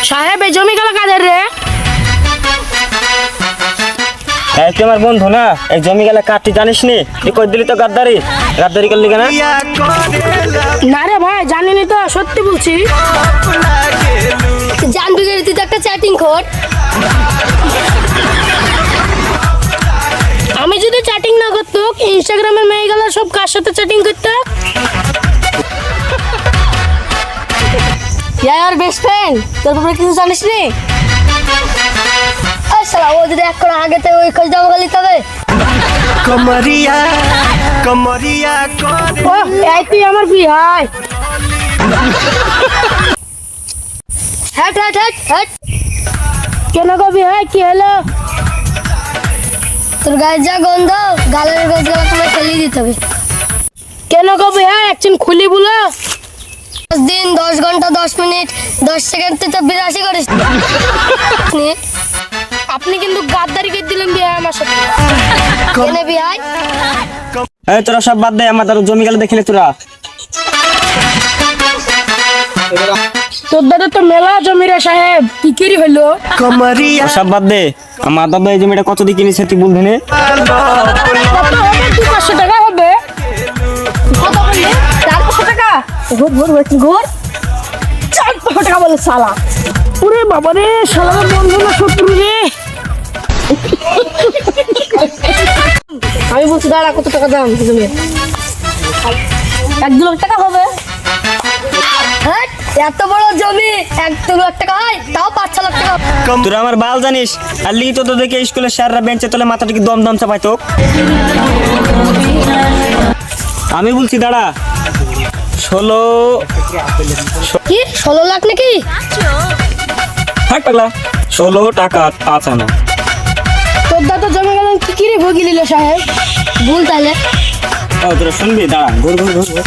সাহেব এই জমি গেল কাদের রে? তুই আমার বন্ধু না, এই জমি গেলে কাটতি জানিস নি? তুই কই দিলি তো গাদ্দারি করলি কেন? না রে ভাই, জানিনি তো, সত্যি বলছি। জানবি গেলে তুই তো একটা চ্যাটিং কর। আমি যদি চ্যাটিং না করতো, ইনস্টাগ্রামের মেয়ে গেল সব কার সাথে চ্যাটিং করতো? ইয়ার বেস্ট ফ্রেন্ড, তোর ব্যাপারে কিছু জানিস নি? এই শালা, ও যদি এক করে আগেতে ওই খোঁজ দাম গলি তবে कमरिया कमरिया ও এই তুই আমার ভাই। হ্যাট হ্যাট হ্যাট হ্যাট। কেন গো ভাই, কি হলো? তোর গায়ে যা গন্ধ, গালের গজগুলো তোমায় ফেলিয়ে দিতে হবে। কেন গো ভাই, একদিন খুলি বলো। 10 দিন 10 ঘন্টা 10 মিনিট 10 সেকেন্ড তুই তো 82 করিস। আপনি কিন্তু গাদ্দারি করে দিলেন ভাই আমার সাথে। কেন বিহাই? এই তোরা সব বাদ দে, আমার জমি গেলে দেখিলে তোরা। তোর দাদা তো মেলা জমি রে সাহেব, কি কি হইলো? कमरिया সব বাদ দে, আমার দাদা এই জমিটা কত দিয়ে কিনেছে তুই বলবি না? কত হবে? 200 টাকা হবে। কত বললি? 400 টাকা? ঘুর ঘুর ঘুর 400 টাকা বলে শালা। ওরে বাবা রে, শালা বন্ধু না শত্রু রে। আমি বলছি দাঁড়া, কত টাকা দাম জমি? 1-2 লাখ টাকা হবে। হ্যাঁ, এত বড় জমি 1-2 লাখ টাকা হয়, তাও 5-6 লাখ টাকা। তোরা আমার বাল জানিস, আর লিখি তো দেখে স্কুলের স্যাররা বেঞ্চে তোলে মাথাটা কি দম দম চাপাইতো। আমি বলছি দাঁড়া, 16 কি 16 লাখ নাকি? থাক পাগলা, 16 টাকা 5 আনা। তোর দাদা জমি গেল কি কি রে ভগি নিল সাহেব? ভুল তাহলে। তোরা শুনবি, দাঁড়া, ঘুর ঘুর ঘুর ঘুর।